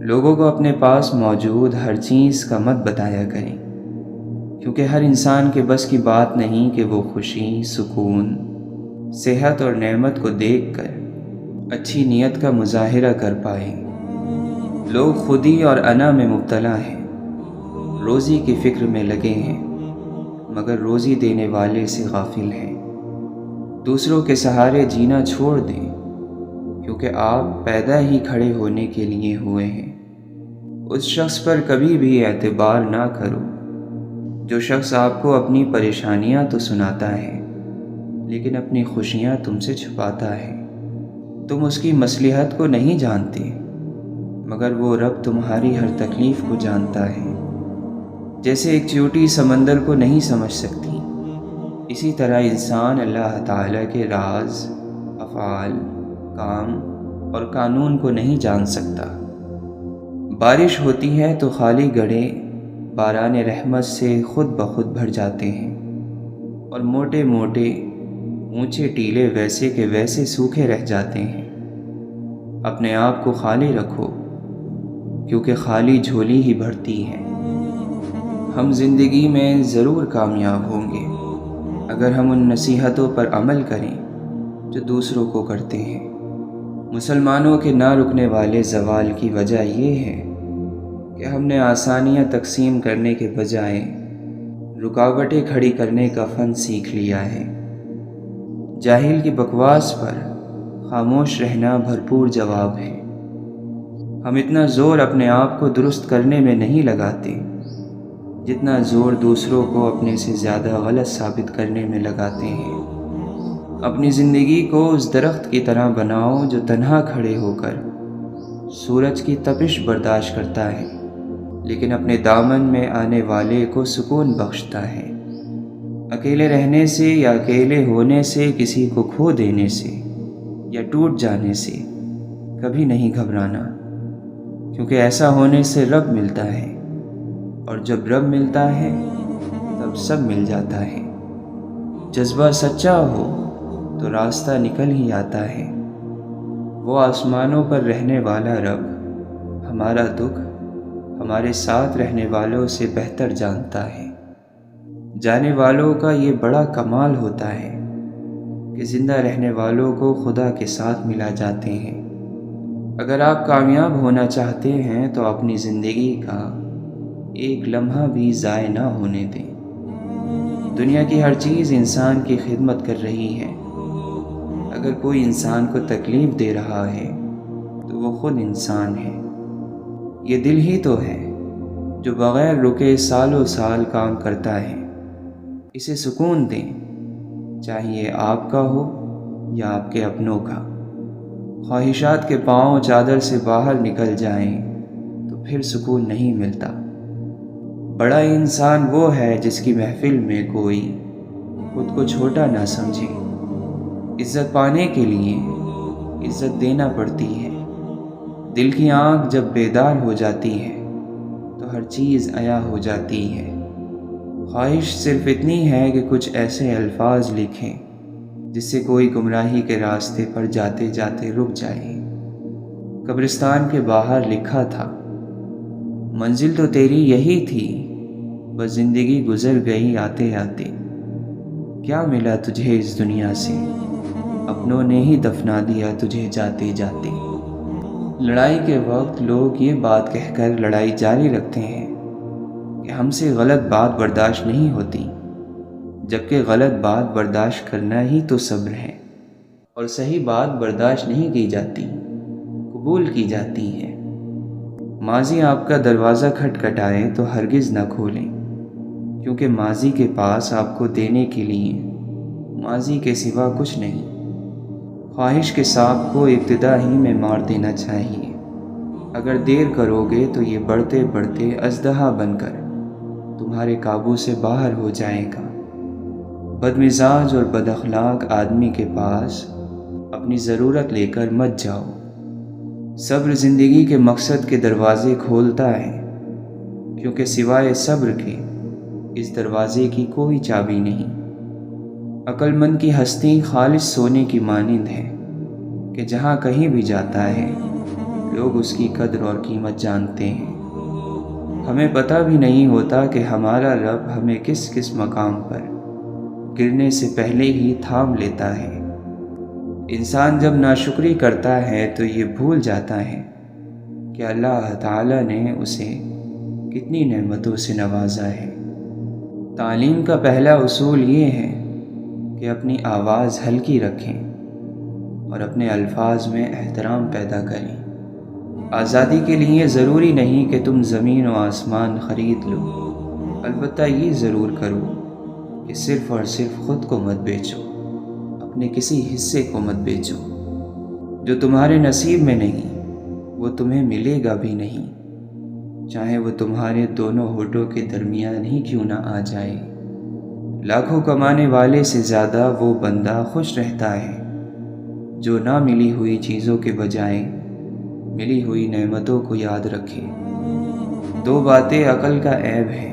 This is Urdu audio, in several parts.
لوگوں کو اپنے پاس موجود ہر چیز کا مت بتایا کریں، کیونکہ ہر انسان کے بس کی بات نہیں کہ وہ خوشی، سکون، صحت اور نعمت کو دیکھ کر اچھی نیت کا مظاہرہ کر پائے۔ لوگ خودی اور انا میں مبتلا ہیں، روزی کی فکر میں لگے ہیں، مگر روزی دینے والے سے غافل ہیں۔ دوسروں کے سہارے جینا چھوڑ دیں، کیونکہ آپ پیدا ہی کھڑے ہونے کے لیے ہوئے ہیں۔ اس شخص پر کبھی بھی اعتبار نہ کرو جو شخص آپ کو اپنی پریشانیاں تو سناتا ہے، لیکن اپنی خوشیاں تم سے چھپاتا ہے۔ تم اس کی مصلحت کو نہیں جانتے، مگر وہ رب تمہاری ہر تکلیف کو جانتا ہے۔ جیسے ایک چیوٹی سمندر کو نہیں سمجھ سکتی، اسی طرح انسان اللہ تعالیٰ کے راز، افعال، کام اور قانون کو نہیں جان سکتا۔ بارش ہوتی ہے تو خالی گڑھے باران رحمت سے خود بخود بھر جاتے ہیں، اور موٹے موٹے اونچے ٹیلے ویسے کے ویسے سوکھے رہ جاتے ہیں۔ اپنے آپ کو خالی رکھو، کیونکہ خالی جھولی ہی بھرتی ہے۔ ہم زندگی میں ضرور کامیاب ہوں گے اگر ہم ان نصیحتوں پر عمل کریں جو دوسروں کو کرتے ہیں۔ مسلمانوں کے نہ رکنے والے زوال کی وجہ یہ ہے کہ ہم نے آسانیاں تقسیم کرنے کے بجائے رکاوٹیں کھڑی کرنے کا فن سیکھ لیا ہے۔ جاہل کی بکواس پر خاموش رہنا بھرپور جواب ہے۔ ہم اتنا زور اپنے آپ کو درست کرنے میں نہیں لگاتے جتنا زور دوسروں کو اپنے سے زیادہ غلط ثابت کرنے میں لگاتے ہیں۔ اپنی زندگی کو اس درخت کی طرح بناؤ جو تنہا کھڑے ہو کر سورج کی تپش برداشت کرتا ہے، لیکن اپنے دامن میں آنے والے کو سکون بخشتا ہے۔ اکیلے رہنے سے یا اکیلے ہونے سے، کسی کو کھو دینے سے یا ٹوٹ جانے سے کبھی نہیں گھبرانا، کیونکہ ایسا ہونے سے رب ملتا ہے، اور جب رب ملتا ہے تب سب مل جاتا ہے۔ جذبہ سچا ہو تو راستہ نکل ہی آتا ہے۔ وہ آسمانوں پر رہنے والا رب ہمارا دکھ ہمارے ساتھ رہنے والوں سے بہتر جانتا ہے۔ جانے والوں کا یہ بڑا کمال ہوتا ہے کہ زندہ رہنے والوں کو خدا کے ساتھ ملا جاتے ہیں۔ اگر آپ کامیاب ہونا چاہتے ہیں تو اپنی زندگی کا ایک لمحہ بھی ضائع نہ ہونے دیں۔ دنیا کی ہر چیز انسان کی خدمت کر رہی ہے۔ اگر کوئی انسان کو تکلیف دے رہا ہے تو وہ خود انسان ہے۔ یہ دل ہی تو ہے جو بغیر رکے سالوں سال کام کرتا ہے۔ اسے سکون دیں، چاہیے آپ کا ہو یا آپ کے اپنوں کا۔ خواہشات کے پاؤں چادر سے باہر نکل جائیں تو پھر سکون نہیں ملتا۔ بڑا انسان وہ ہے جس کی محفل میں کوئی خود کو چھوٹا نہ سمجھے۔ عزت پانے کے لیے عزت دینا پڑتی ہے۔ دل کی آنکھ جب بیدار ہو جاتی ہے تو ہر چیز عیاں ہو جاتی ہے۔ خواہش صرف اتنی ہے کہ کچھ ایسے الفاظ لکھیں جس سے کوئی گمراہی کے راستے پر جاتے جاتے رک جائے۔ قبرستان کے باہر لکھا تھا، منزل تو تیری یہی تھی، بس زندگی گزر گئی آتے آتے۔ کیا ملا تجھے اس دنیا سے، اپنوں نے ہی دفنا دیا تجھے جاتے جاتے۔ لڑائی کے وقت لوگ یہ بات کہہ کر لڑائی جاری رکھتے ہیں کہ ہم سے غلط بات برداشت نہیں ہوتی، جبکہ غلط بات برداشت کرنا ہی تو صبر ہے، اور صحیح بات برداشت نہیں کی جاتی، قبول کی جاتی ہے۔ ماضی آپ کا دروازہ کھٹکھٹائے تو ہرگز نہ کھولیں، کیونکہ ماضی کے پاس آپ کو دینے کے لیے ماضی کے سوا کچھ نہیں۔ خواہش کے سانپ کو ابتدا ہی میں مار دینا چاہیے۔ اگر دیر کرو گے تو یہ بڑھتے بڑھتے اژدہا بن کر تمہارے قابو سے باہر ہو جائے گا۔ بدمزاج اور بد اخلاق آدمی کے پاس اپنی ضرورت لے کر مت جاؤ۔ صبر زندگی کے مقصد کے دروازے کھولتا ہے، کیونکہ سوائے صبر کے اس دروازے کی کوئی چابی نہیں۔ عقل مند کی ہستی خالص سونے کی مانند ہے کہ جہاں کہیں بھی جاتا ہے لوگ اس کی قدر اور قیمت جانتے ہیں۔ ہمیں پتہ بھی نہیں ہوتا کہ ہمارا رب ہمیں کس کس مقام پر گرنے سے پہلے ہی تھام لیتا ہے۔ انسان جب ناشکری کرتا ہے تو یہ بھول جاتا ہے کہ اللہ تعالیٰ نے اسے کتنی نعمتوں سے نوازا ہے۔ تعلیم کا پہلا اصول یہ ہے کہ اپنی آواز ہلکی رکھیں اور اپنے الفاظ میں احترام پیدا کریں۔ آزادی کے لیے ضروری نہیں کہ تم زمین و آسمان خرید لو، البتہ یہ ضرور کرو کہ صرف اور صرف خود کو مت بیچو، اپنے کسی حصے کو مت بیچو۔ جو تمہارے نصیب میں نہیں وہ تمہیں ملے گا بھی نہیں، چاہے وہ تمہارے دونوں ہونٹوں کے درمیان ہی کیوں نہ آ جائے۔ لاکھوں کمانے والے سے زیادہ وہ بندہ خوش رہتا ہے جو نہ ملی ہوئی چیزوں کے بجائے ملی ہوئی نعمتوں کو یاد رکھے۔ دو باتیں عقل کا عیب ہے،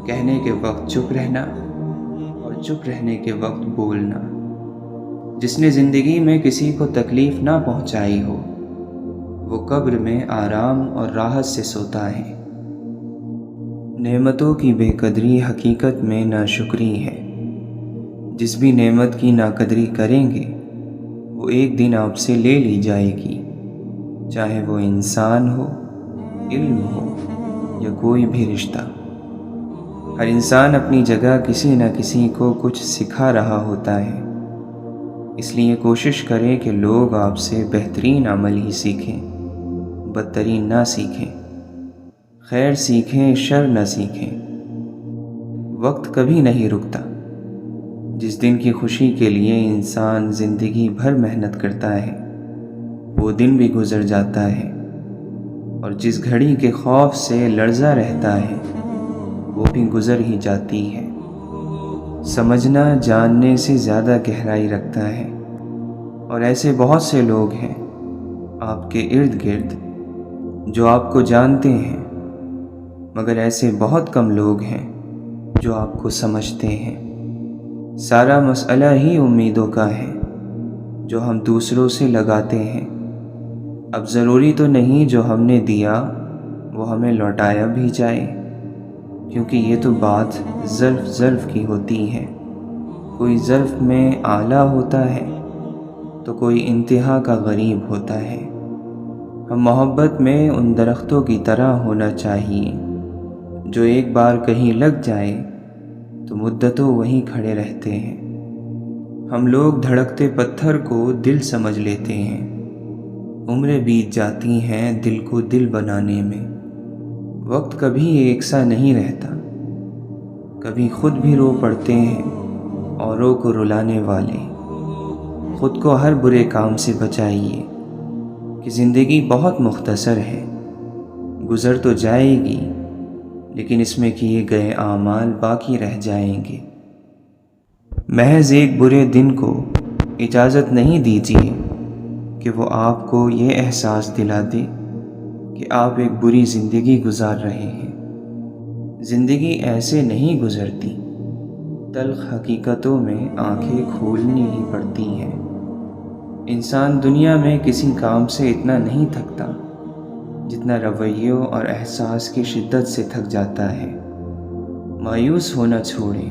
کہنے کے وقت چپ رہنا اور چپ رہنے کے وقت بولنا۔ جس نے زندگی میں کسی کو تکلیف نہ پہنچائی ہو وہ قبر میں آرام اور راحت سے سوتا ہے۔ نعمتوں کی بے قدری حقیقت میں ناشکری ہے۔ جس بھی نعمت کی ناقدری کریں گے وہ ایک دن آپ سے لے لی جائے گی، چاہے وہ انسان ہو، علم ہو یا کوئی بھی رشتہ۔ ہر انسان اپنی جگہ کسی نہ کسی کو کچھ سکھا رہا ہوتا ہے، اس لیے کوشش کریں کہ لوگ آپ سے بہترین عمل ہی سیکھیں، بدترین نہ سیکھیں، خیر سیکھیں شر نہ سیکھیں۔ وقت کبھی نہیں رکتا۔ جس دن کی خوشی کے لیے انسان زندگی بھر محنت کرتا ہے وہ دن بھی گزر جاتا ہے، اور جس گھڑی کے خوف سے لرزا رہتا ہے وہ بھی گزر ہی جاتی ہے۔ سمجھنا جاننے سے زیادہ گہرائی رکھتا ہے، اور ایسے بہت سے لوگ ہیں آپ کے ارد گرد جو آپ کو جانتے ہیں، مگر ایسے بہت کم لوگ ہیں جو آپ کو سمجھتے ہیں۔ سارا مسئلہ ہی امیدوں کا ہے جو ہم دوسروں سے لگاتے ہیں۔ اب ضروری تو نہیں جو ہم نے دیا وہ ہمیں لوٹایا بھی جائے، کیونکہ یہ تو بات ظرف کی ہوتی ہے۔ کوئی ظرف میں اعلیٰ ہوتا ہے تو کوئی انتہا کا غریب ہوتا ہے۔ ہم محبت میں ان درختوں کی طرح ہونا چاہیے جو ایک بار کہیں لگ جائے تو مدتوں وہیں کھڑے رہتے ہیں۔ ہم لوگ دھڑکتے پتھر کو دل سمجھ لیتے ہیں، عمریں بیت جاتی ہیں دل کو دل بنانے میں۔ وقت کبھی ایک سا نہیں رہتا، کبھی خود بھی رو پڑتے ہیں اوروں کو رلانے والے۔ خود کو ہر برے کام سے بچائیے کہ زندگی بہت مختصر ہے، گزر تو جائے گی لیکن اس میں کیے گئے اعمال باقی رہ جائیں گے۔ محض ایک برے دن کو اجازت نہیں دیجیے کہ وہ آپ کو یہ احساس دلا دے کہ آپ ایک بری زندگی گزار رہے ہیں۔ زندگی ایسے نہیں گزرتی، تلخ حقیقتوں میں آنکھیں کھولنی ہی پڑتی ہیں۔ انسان دنیا میں کسی کام سے اتنا نہیں تھکتا جتنا رویوں اور احساس کی شدت سے تھک جاتا ہے۔ مایوس ہونا چھوڑیں،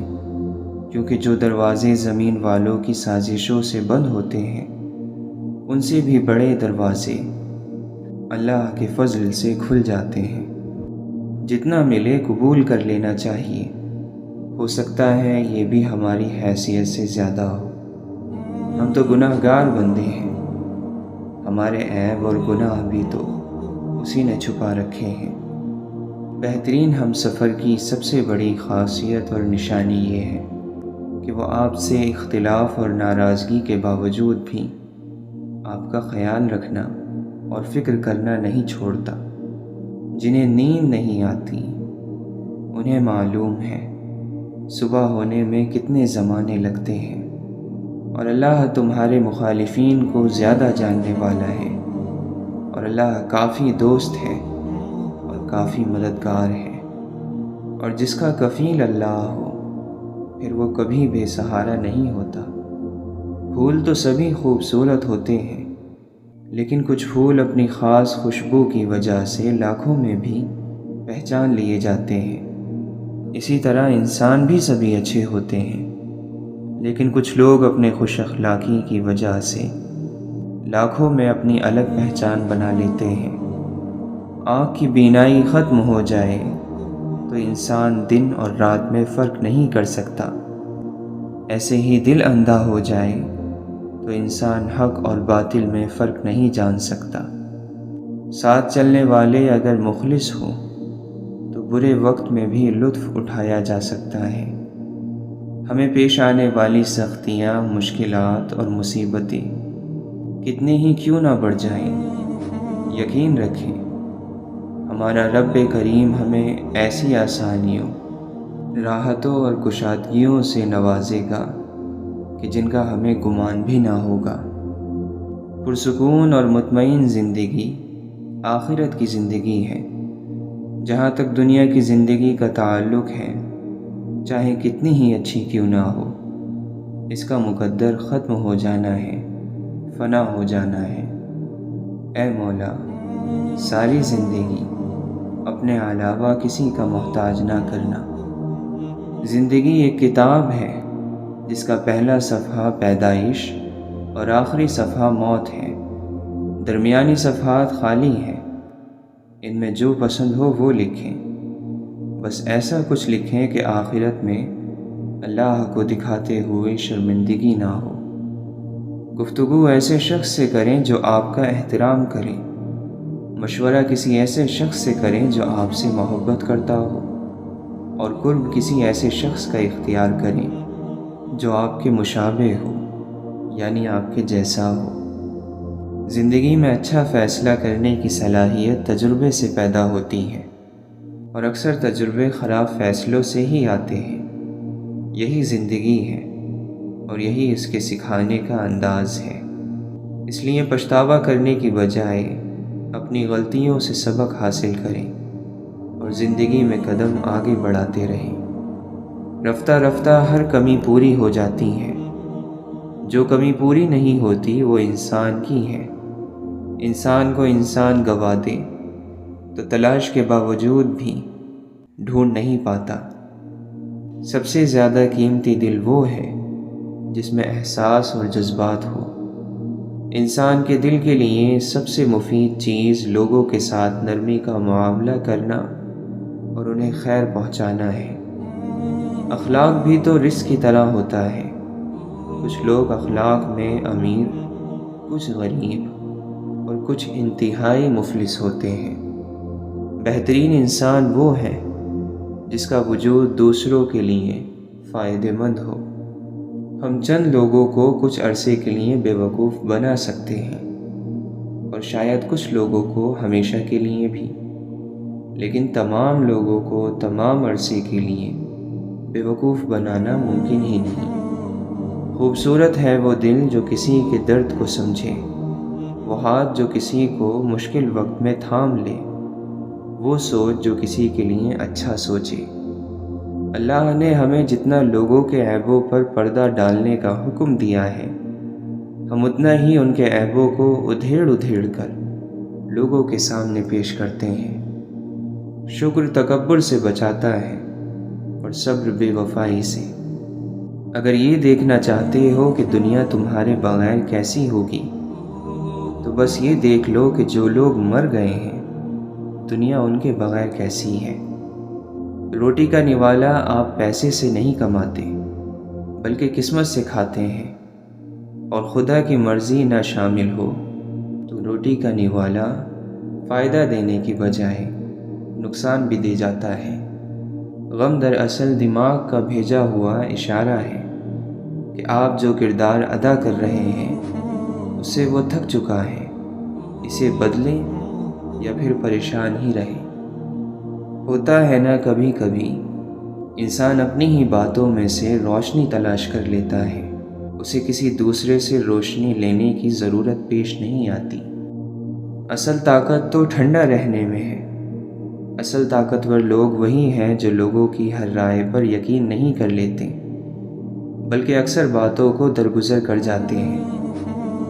کیونکہ جو دروازے زمین والوں کی سازشوں سے بند ہوتے ہیں ان سے بھی بڑے دروازے اللہ کے فضل سے کھل جاتے ہیں۔ جتنا ملے قبول کر لینا چاہیے، ہو سکتا ہے یہ بھی ہماری حیثیت سے زیادہ ہو۔ ہم تو گناہ گار بندے ہیں، ہمارے عیب اور گناہ بھی تو اسی نے چھپا رکھے ہیں۔ بہترین ہم سفر کی سب سے بڑی خاصیت اور نشانی یہ ہے کہ وہ آپ سے اختلاف اور ناراضگی کے باوجود بھی آپ کا خیال رکھنا اور فکر کرنا نہیں چھوڑتا۔ جنہیں نیند نہیں آتی انہیں معلوم ہے صبح ہونے میں کتنے زمانے لگتے ہیں، اور اللہ تمہارے مخالفین کو زیادہ جاننے والا ہے، اور اللہ کافی دوست ہے اور کافی مددگار ہے۔ اور جس کا کفیل اللہ ہو پھر وہ کبھی بے سہارا نہیں ہوتا۔ پھول تو سبھی خوبصورت ہوتے ہیں لیکن کچھ پھول اپنی خاص خوشبو کی وجہ سے لاکھوں میں بھی پہچان لیے جاتے ہیں۔ اسی طرح انسان بھی سبھی اچھے ہوتے ہیں، لیکن کچھ لوگ اپنے خوش اخلاقی کی وجہ سے لاکھوں میں اپنی الگ پہچان بنا لیتے ہیں۔ آنکھ کی بینائی ختم ہو جائے تو انسان دن اور رات میں فرق نہیں کر سکتا، ایسے ہی دل اندھا ہو جائے تو انسان حق اور باطل میں فرق نہیں جان سکتا۔ ساتھ چلنے والے اگر مخلص ہوں تو برے وقت میں بھی لطف اٹھایا جا سکتا ہے۔ ہمیں پیش آنے والی سختیاں، مشکلات اور مصیبتیں کتنی ہی کیوں نہ بڑھ جائیں، یقین رکھیں ہمارا رب کریم ہمیں ایسی آسانیوں، راحتوں اور کشادگیوں سے نوازے گا کہ جن کا ہمیں گمان بھی نہ ہوگا۔ پرسکون اور مطمئن زندگی آخرت کی زندگی ہے۔ جہاں تک دنیا کی زندگی کا تعلق ہے، چاہے کتنی ہی اچھی کیوں نہ ہو، اس کا مقدر ختم ہو جانا ہے، فنا ہو جانا ہے۔ اے مولا، ساری زندگی اپنے علاوہ کسی کا محتاج نہ کرنا۔ زندگی ایک کتاب ہے جس کا پہلا صفحہ پیدائش اور آخری صفحہ موت ہے، درمیانی صفحات خالی ہیں۔ ان میں جو پسند ہو وہ لکھیں، بس ایسا کچھ لکھیں کہ آخرت میں اللہ کو دکھاتے ہوئے شرمندگی نہ ہو۔ گفتگو ایسے شخص سے کریں جو آپ کا احترام کرے، مشورہ کسی ایسے شخص سے کریں جو آپ سے محبت کرتا ہو، اور قرب کسی ایسے شخص کا اختیار کریں جو آپ کے مشابہ ہو، یعنی آپ کے جیسا ہو۔ زندگی میں اچھا فیصلہ کرنے کی صلاحیت تجربے سے پیدا ہوتی ہے، اور اکثر تجربے خراب فیصلوں سے ہی آتے ہیں۔ یہی زندگی ہے اور یہی اس کے سکھانے کا انداز ہے۔ اس لیے پچھتاوا کرنے کی بجائے اپنی غلطیوں سے سبق حاصل کریں اور زندگی میں قدم آگے بڑھاتے رہیں۔ رفتہ رفتہ ہر کمی پوری ہو جاتی ہے، جو کمی پوری نہیں ہوتی وہ انسان کی ہے۔ انسان کو انسان گوا دے تو تلاش کے باوجود بھی ڈھونڈ نہیں پاتا۔ سب سے زیادہ قیمتی دل وہ ہے جس میں احساس اور جذبات ہو۔ انسان کے دل کے لیے سب سے مفید چیز لوگوں کے ساتھ نرمی کا معاملہ کرنا اور انہیں خیر پہنچانا ہے۔ اخلاق بھی تو رزق کی طرح ہوتا ہے۔ کچھ لوگ اخلاق میں امیر، کچھ غریب اور کچھ انتہائی مفلس ہوتے ہیں۔ بہترین انسان وہ ہے جس کا وجود دوسروں کے لیے فائدہ مند ہو۔ ہم چند لوگوں کو کچھ عرصے کے لیے بے وقوف بنا سکتے ہیں، اور شاید کچھ لوگوں کو ہمیشہ کے لیے بھی، لیکن تمام لوگوں کو تمام عرصے کے لیے بے وقوف بنانا ممکن ہی نہیں۔ خوبصورت ہے وہ دل جو کسی کے درد کو سمجھے، وہ ہاتھ جو کسی کو مشکل وقت میں تھام لے، وہ سوچ جو کسی کے لیے اچھا سوچے۔ اللہ نے ہمیں جتنا لوگوں کے عیبوں پر پردہ ڈالنے کا حکم دیا ہے، ہم اتنا ہی ان کے عیبوں کو ادھیڑ ادھیڑ کر لوگوں کے سامنے پیش کرتے ہیں۔ شکر تکبر سے بچاتا ہے اور صبر بے وفائی سے۔ اگر یہ دیکھنا چاہتے ہو کہ دنیا تمہارے بغیر کیسی ہوگی، تو بس یہ دیکھ لو کہ جو لوگ مر گئے ہیں، دنیا ان کے بغیر کیسی ہے۔ روٹی کا نوالا آپ پیسے سے نہیں کماتے، بلکہ قسمت سے کھاتے ہیں، اور خدا کی مرضی نہ شامل ہو تو روٹی کا نوالا فائدہ دینے کی بجائے نقصان بھی دے جاتا ہے۔ غم دراصل دماغ کا بھیجا ہوا اشارہ ہے کہ آپ جو کردار ادا کر رہے ہیں اس سے وہ تھک چکا ہے، اسے بدلیں یا پھر پریشان ہی رہیں۔ ہوتا ہے نا کبھی کبھی انسان اپنی ہی باتوں میں سے روشنی تلاش کر لیتا ہے، اسے کسی دوسرے سے روشنی لینے کی ضرورت پیش نہیں آتی۔ اصل طاقت تو ٹھنڈا رہنے میں ہے۔ اصل طاقتور لوگ وہی ہیں جو لوگوں کی ہر رائے پر یقین نہیں کر لیتے، بلکہ اکثر باتوں کو درگزر کر جاتے ہیں،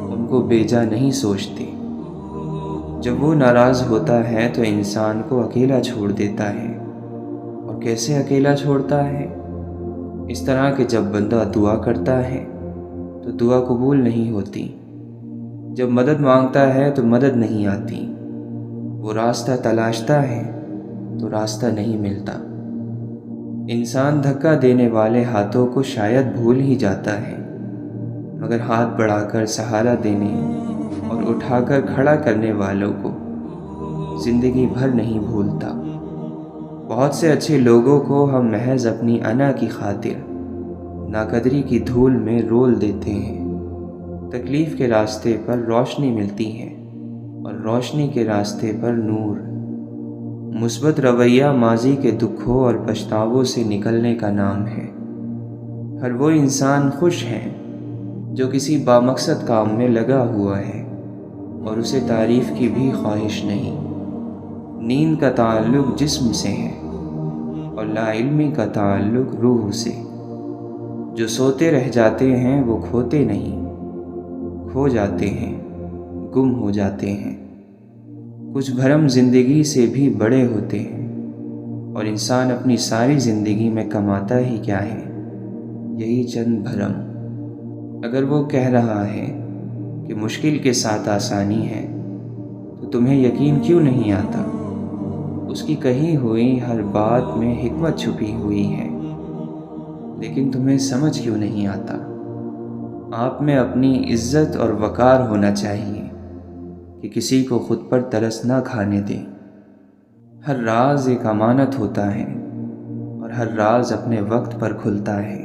ان کو بیجا نہیں سوچتے۔ جب وہ ناراض ہوتا ہے تو انسان کو اکیلا چھوڑ دیتا ہے۔ اور کیسے اکیلا چھوڑتا ہے؟ اس طرح کہ جب بندہ دعا کرتا ہے تو دعا قبول نہیں ہوتی، جب مدد مانگتا ہے تو مدد نہیں آتی، وہ راستہ تلاشتا ہے تو راستہ نہیں ملتا۔ انسان دھکا دینے والے ہاتھوں کو شاید بھول ہی جاتا ہے، مگر ہاتھ بڑھا کر سہارا دینے اور اٹھا کر کھڑا کرنے والوں کو زندگی بھر نہیں بھولتا۔ بہت سے اچھے لوگوں کو ہم محض اپنی انا کی خاطر ناقدری کی دھول میں رول دیتے ہیں۔ تکلیف کے راستے پر روشنی ملتی ہے اور روشنی کے راستے پر نور۔ مثبت رویہ ماضی کے دکھوں اور پچھتاووں سے نکلنے کا نام ہے۔ ہر وہ انسان خوش ہے جو کسی بامقصد کام میں لگا ہوا ہے اور اسے تعریف کی بھی خواہش نہیں۔ نیند کا تعلق جسم سے ہے اور لا علمی کا تعلق روح سے۔ جو سوتے رہ جاتے ہیں وہ کھوتے نہیں، کھو جاتے ہیں، گم ہو جاتے ہیں۔ کچھ بھرم زندگی سے بھی بڑے ہوتے ہیں، اور انسان اپنی ساری زندگی میں کماتا ہی کیا ہے؟ یہی چند بھرم۔ اگر وہ کہہ رہا ہے کہ مشکل کے ساتھ آسانی ہے تو تمہیں یقین کیوں نہیں آتا؟ اس کی کہی ہوئی ہر بات میں حکمت چھپی ہوئی ہے، لیکن تمہیں سمجھ کیوں نہیں آتا؟ آپ میں اپنی عزت اور وقار ہونا چاہیے کہ کسی کو خود پر ترس نہ کھانے دیں۔ ہر راز ایک امانت ہوتا ہے اور ہر راز اپنے وقت پر کھلتا ہے۔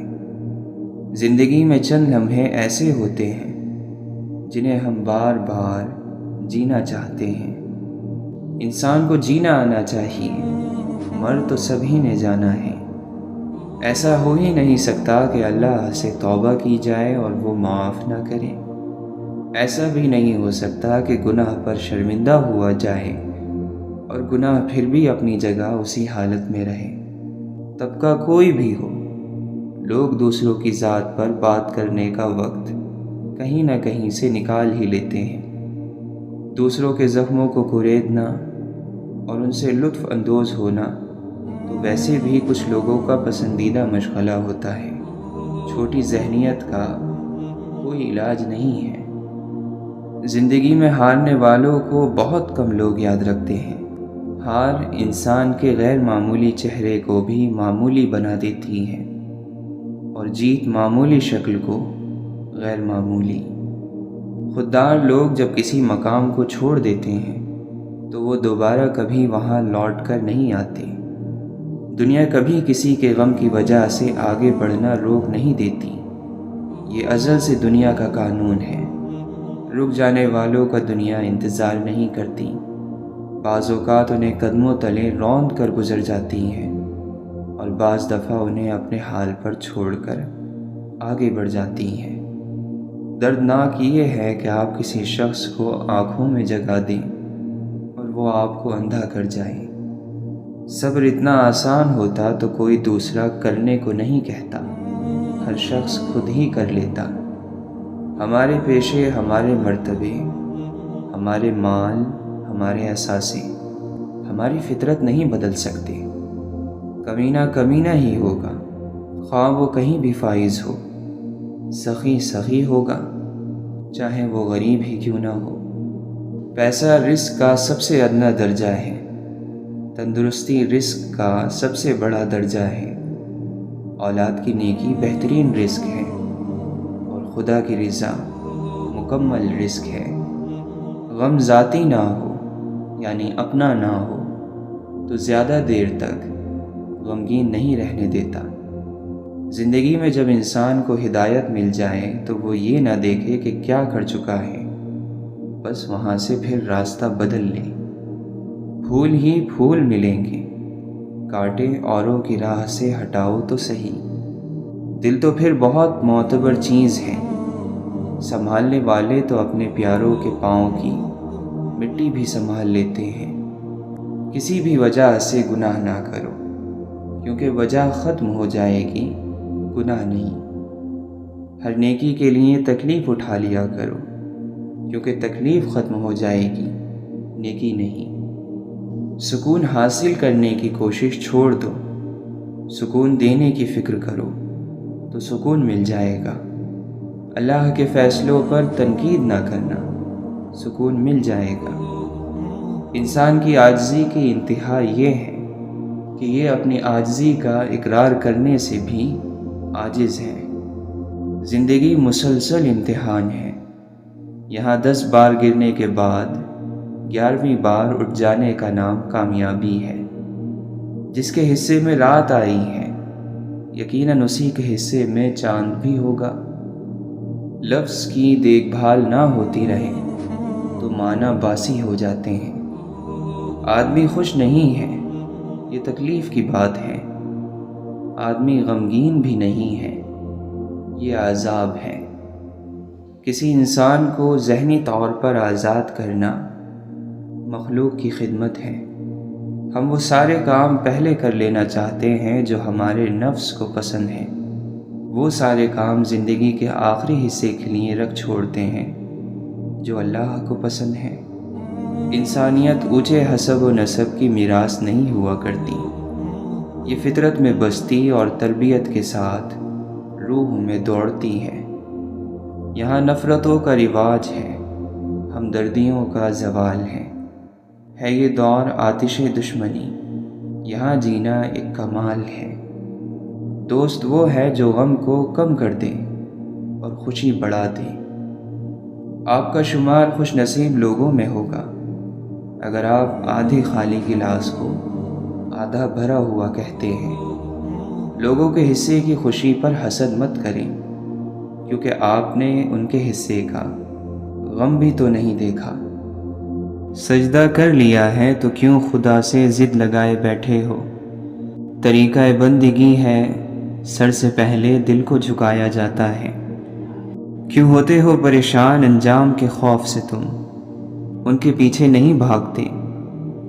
زندگی میں چند لمحے ایسے ہوتے ہیں جنہیں ہم بار بار جینا چاہتے ہیں۔ انسان کو جینا آنا چاہیے، مر تو سبھی نے جانا ہے۔ ایسا ہو ہی نہیں سکتا کہ اللہ سے توبہ کی جائے اور وہ معاف نہ کرے۔ ایسا بھی نہیں ہو سکتا کہ گناہ پر شرمندہ ہوا جائے اور گناہ پھر بھی اپنی جگہ اسی حالت میں رہے۔ طبقہ کوئی بھی ہو، لوگ دوسروں کی ذات پر بات کرنے کا وقت کہیں نہ کہیں سے نکال ہی لیتے ہیں۔ دوسروں کے زخموں کو کریدنا اور ان سے لطف اندوز ہونا تو ویسے بھی کچھ لوگوں کا پسندیدہ مشغلہ ہوتا ہے۔ چھوٹی ذہنیت کا کوئی علاج نہیں ہے۔ زندگی میں ہارنے والوں کو بہت کم لوگ یاد رکھتے ہیں۔ ہار انسان کے غیر معمولی چہرے کو بھی معمولی بنا دیتی ہے، اور جیت معمولی شکل کو غیر معمولی۔ خوددار لوگ جب کسی مقام کو چھوڑ دیتے ہیں تو وہ دوبارہ کبھی وہاں لوٹ کر نہیں آتے۔ دنیا کبھی کسی کے غم کی وجہ سے آگے بڑھنا روک نہیں دیتی۔ یہ ازل سے دنیا کا قانون ہے۔ رک جانے والوں کا دنیا انتظار نہیں کرتی، بعض اوقات انہیں قدموں تلے روند کر گزر جاتی ہیں اور بعض دفعہ انہیں اپنے حال پر چھوڑ کر آگے بڑھ جاتی ہیں۔ دردناک یہ ہے کہ آپ کسی شخص کو آنکھوں میں جگہ دیں اور وہ آپ کو اندھا کر جائے۔ صبر اتنا آسان ہوتا تو کوئی دوسرا کرنے کو نہیں کہتا، ہر شخص خود ہی کر لیتا۔ ہمارے پیشے، ہمارے مرتبے، ہمارے مال، ہمارے اثاثے ہماری فطرت نہیں بدل سکتے۔ کمینہ کمینہ ہی ہوگا، خواہ وہ کہیں بھی فائز ہو۔ سخی سخی ہوگا، چاہے وہ غریب ہی کیوں نہ ہو۔ پیسہ رزق کا سب سے ادنا درجہ ہے، تندرستی رزق کا سب سے بڑا درجہ ہے، اولاد کی نیکی بہترین رزق ہے، اور خدا کی رضا مکمل رزق ہے۔ غم ذاتی نہ ہو، یعنی اپنا نہ ہو، تو زیادہ دیر تک غمگین نہیں رہنے دیتا۔ زندگی میں جب انسان کو ہدایت مل جائے تو وہ یہ نہ دیکھے کہ کیا کر چکا ہے، بس وہاں سے پھر راستہ بدل لے۔ پھول ہی پھول ملیں گے، کانٹے اوروں کی راہ سے ہٹاؤ تو صحیح۔ دل تو پھر بہت معتبر چیز ہے، سنبھالنے والے تو اپنے پیاروں کے پاؤں کی مٹی بھی سنبھال لیتے ہیں۔ کسی بھی وجہ سے گناہ نہ کرو، کیونکہ وجہ ختم ہو جائے گی، گناہ نہیں۔ ہر نیکی کے لیے تکلیف اٹھا لیا کرو، کیونکہ تکلیف ختم ہو جائے گی، نیکی نہیں۔ سکون حاصل کرنے کی کوشش چھوڑ دو، سکون دینے کی فکر کرو تو سکون مل جائے گا۔ اللہ کے فیصلوں پر تنقید نہ کرنا، سکون مل جائے گا۔ انسان کی عاجزی کی انتہا یہ ہے کہ یہ اپنی عاجزی کا اقرار کرنے سے بھی عاجز ہے۔ زندگی مسلسل امتحان ہے۔ یہاں 10 بار گرنے کے بعد 11ویں بار اٹھ جانے کا نام کامیابی ہے۔ جس کے حصے میں رات آئی ہے، یقیناً اسی کے حصے میں چاند بھی ہوگا۔ لفظ کی دیکھ بھال نہ ہوتی رہے تو معنی باسی ہو جاتے ہیں۔ آدمی خوش نہیں ہے، یہ تکلیف کی بات ہے۔ آدمی غمگین بھی نہیں ہے، یہ عذاب ہے۔ کسی انسان کو ذہنی طور پر آزاد کرنا مخلوق کی خدمت ہے۔ ہم وہ سارے کام پہلے کر لینا چاہتے ہیں جو ہمارے نفس کو پسند ہیں، وہ سارے کام زندگی کے آخری حصے کے لیے رکھ چھوڑتے ہیں جو اللہ کو پسند ہیں۔ انسانیت اونچے حسب و نسب کی میراث نہیں ہوا کرتی، یہ فطرت میں بستی اور تربیت کے ساتھ روح میں دوڑتی ہے۔ یہاں نفرتوں کا رواج ہے، ہمدردیوں کا زوال ہے یہ دور آتش دشمنی۔ یہاں جینا ایک کمال ہے۔ دوست وہ ہے جو غم کو کم کر دے اور خوشی بڑھا دے۔ آپ کا شمار خوش نصیب لوگوں میں ہوگا اگر آپ آدھے خالی گلاس کو آدھا بھرا ہوا کہتے ہیں۔ لوگوں کے حصے کی خوشی پر حسد مت کریں، کیونکہ آپ نے ان کے حصے کا غم بھی تو نہیں دیکھا۔ سجدہ کر لیا ہے تو کیوں خدا سے ضد لگائے بیٹھے ہو؟ طریقہ بندگی ہے، سر سے پہلے دل کو جھکایا جاتا ہے۔ کیوں ہوتے ہو پریشان انجام کے خوف سے؟ تم ان کے پیچھے نہیں بھاگتے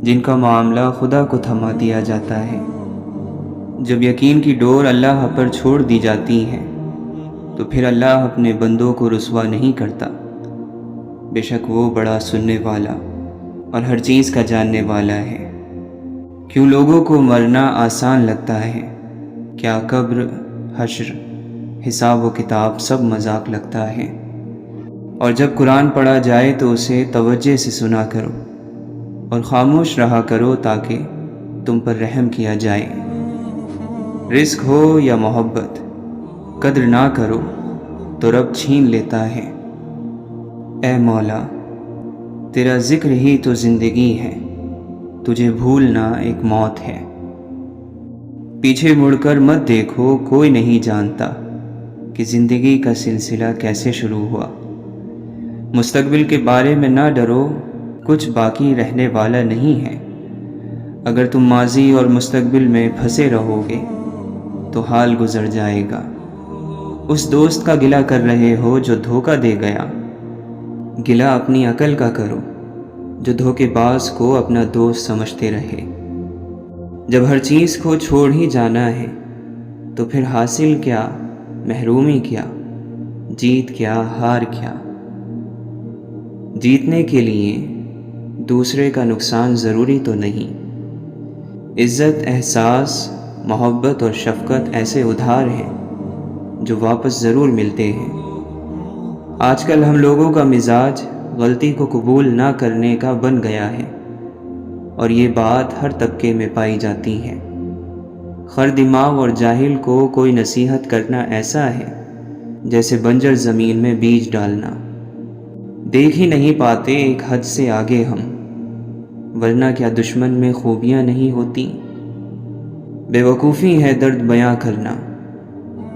جن کا معاملہ خدا کو تھما دیا جاتا ہے۔ جب یقین کی ڈور اللہ پر چھوڑ دی جاتی ہے تو پھر اللہ اپنے بندوں کو رسوا نہیں کرتا۔ بے شک وہ بڑا سننے والا اور ہر چیز کا جاننے والا ہے۔ کیوں لوگوں کو مرنا آسان لگتا ہے؟ کیا قبر، حشر، حساب و کتاب سب مذاق لگتا ہے؟ اور جب قرآن پڑھا جائے تو اسے توجہ سے سنا کرو اور خاموش رہا کرو تاکہ تم پر رحم کیا جائے۔ رزق ہو یا محبت، قدر نہ کرو تو رب چھین لیتا ہے۔ اے مولا، تیرا ذکر ہی تو زندگی ہے، تجھے بھولنا ایک موت ہے۔ پیچھے مڑ کر مت دیکھو، کوئی نہیں جانتا کہ زندگی کا سلسلہ کیسے شروع ہوا۔ مستقبل کے بارے میں نہ ڈرو، کچھ باقی رہنے والا نہیں ہے۔ اگر تم ماضی اور مستقبل میں پھنسے رہو گے تو حال گزر جائے گا۔ اس دوست کا گلہ کر رہے ہو جو دھوکہ دے گیا، گلہ اپنی عقل کا کرو جو دھوکے باز کو اپنا دوست سمجھتے رہے۔ جب ہر چیز کو چھوڑ ہی جانا ہے تو پھر حاصل کیا، محرومی کیا، جیت کیا، ہار کیا؟ جیتنے کے لیے دوسرے کا نقصان ضروری تو نہیں۔ عزت، احساس، محبت اور شفقت ایسے ادھار ہیں جو واپس ضرور ملتے ہیں۔ آج کل ہم لوگوں کا مزاج غلطی کو قبول نہ کرنے کا بن گیا ہے، اور یہ بات ہر طبقے میں پائی جاتی ہے۔ خر دماغ اور جاہل کو کوئی نصیحت کرنا ایسا ہے جیسے بنجر زمین میں بیج ڈالنا۔ دیکھ ہی نہیں پاتے ایک حد سے آگے ہم، ورنہ کیا دشمن میں خوبیاں نہیں ہوتی؟ بے وقوفی ہے درد بیاں کرنا،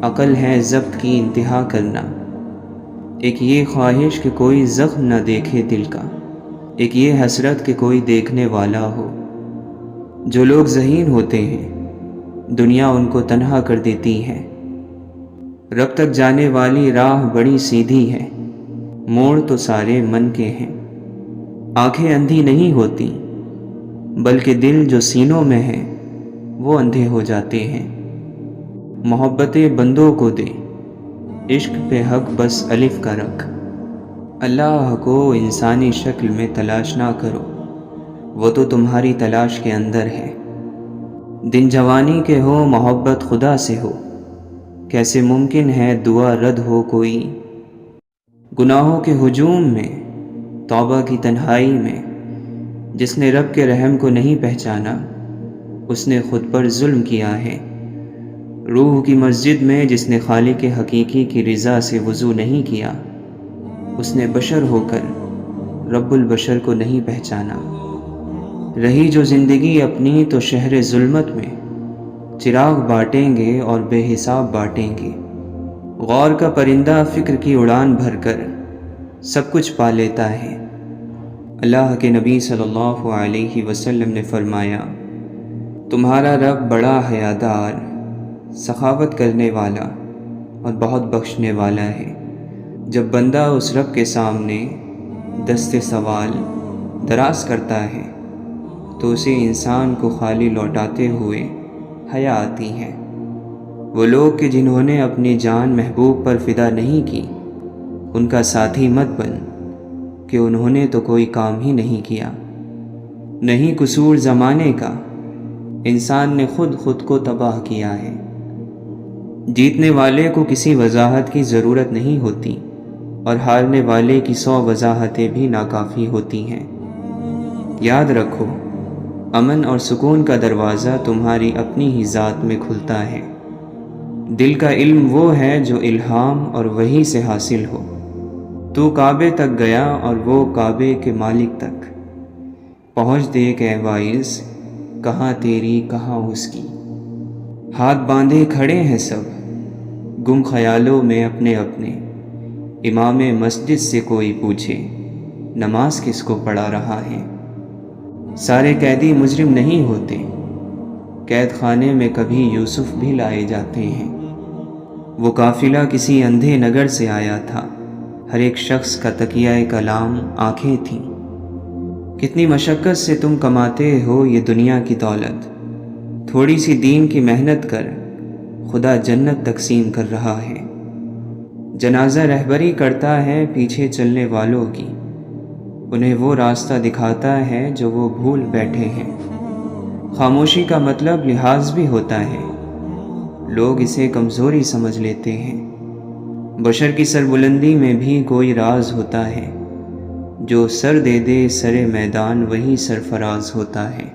عقل ہے ضبط کی انتہا کرنا۔ ایک یہ خواہش کہ کوئی زخم نہ دیکھے دل کا، ایک یہ حسرت کہ کوئی دیکھنے والا ہو۔ جو لوگ ذہین ہوتے ہیں دنیا ان کو تنہا کر دیتی ہے۔ رب تک جانے والی راہ بڑی سیدھی ہے، موڑ تو سارے من کے ہیں۔ آنکھیں اندھی نہیں ہوتی بلکہ دل جو سینوں میں ہے وہ اندھے ہو جاتے ہیں۔ محبتیں بندوں کو دے، عشق پہ حق بس الف کا رکھ۔ اللہ کو انسانی شکل میں تلاش نہ کرو، وہ تو تمہاری تلاش کے اندر ہے۔ دن جوانی کے ہو محبت خدا سے ہو، کیسے ممکن ہے دعا رد ہو کوئی؟ گناہوں کے ہجوم میں، توبہ کی تنہائی میں، جس نے رب کے رحم کو نہیں پہچانا اس نے خود پر ظلم کیا ہے۔ روح کی مسجد میں جس نے خالق حقیقی کی رضا سے وضو نہیں کیا، اس نے بشر ہو کر رب البشر کو نہیں پہچانا۔ رہی جو زندگی اپنی تو شہر ظلمت میں چراغ بانٹیں گے اور بے حساب بانٹیں گے۔ غور کا پرندہ فکر کی اڑان بھر کر سب کچھ پا لیتا ہے۔ اللہ کے نبی صلی اللہ علیہ وسلم نے فرمایا، تمہارا رب بڑا حیادار، سخاوت کرنے والا اور بہت بخشنے والا ہے۔ جب بندہ اس رب کے سامنے دست سوال دراز کرتا ہے تو اسے انسان کو خالی لوٹاتے ہوئے حیا آتی ہے۔ وہ لوگ کہ جنہوں نے اپنی جان محبوب پر فدا نہیں کی، ان کا ساتھی مت بن کہ انہوں نے تو کوئی کام ہی نہیں کیا۔ نہیں قصور زمانے کا، انسان نے خود کو تباہ کیا ہے۔ جیتنے والے کو کسی وضاحت کی ضرورت نہیں ہوتی اور ہارنے والے کی 100 وضاحتیں بھی ناکافی ہوتی ہیں۔ یاد رکھو، امن اور سکون کا دروازہ تمہاری اپنی ہی ذات میں کھلتا ہے۔ دل کا علم وہ ہے جو الہام اور وحی سے حاصل ہو۔ تو کعبے تک گیا اور وہ کعبے کے مالک تک پہنچ دے کہ وائز کہاں تیری کہاں اس کی۔ ہاتھ باندھے کھڑے ہیں سب گم خیالوں میں اپنے اپنے، امام مسجد سے کوئی پوچھے نماز کس کو پڑھا رہا ہے۔ سارے قیدی مجرم نہیں ہوتے، قید خانے میں کبھی یوسف بھی لائے جاتے ہیں۔ وہ قافلہ کسی اندھے نگر سے آیا تھا، ہر ایک شخص کا تکیہ کلام آنکھیں تھیں۔ کتنی مشقت سے تم کماتے ہو یہ دنیا کی دولت، تھوڑی سی دین کی محنت کر خدا جنت تقسیم کر رہا ہے۔ جنازہ رہبری کرتا ہے پیچھے چلنے والوں کی، انہیں وہ راستہ دکھاتا ہے جو وہ بھول بیٹھے ہیں۔ خاموشی کا مطلب لحاظ بھی ہوتا ہے، لوگ اسے کمزوری سمجھ لیتے ہیں۔ بشر کی سربلندی میں بھی کوئی راز ہوتا ہے، جو سر دے دے سر میدان وہی سرفراز ہوتا ہے۔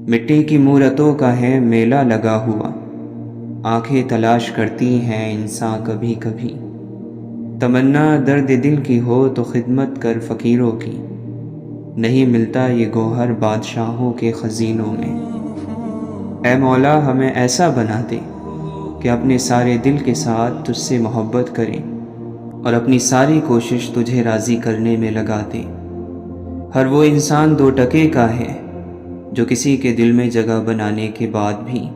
مٹی کی مورتوں کا ہے میلہ لگا ہوا، آنکھیں تلاش کرتی ہیں انسان کبھی کبھی۔ تمنا درد دل کی ہو تو خدمت کر فقیروں کی، نہیں ملتا یہ گوہر بادشاہوں کے خزینوں میں۔ اے مولا ہمیں ایسا بنا دے کہ اپنے سارے دل کے ساتھ تجھ سے محبت کریں اور اپنی ساری کوشش تجھے راضی کرنے میں لگا دیں۔ ہر وہ انسان 2 ٹکے کا ہے جو کسی کے دل میں جگہ بنانے کے بعد بھی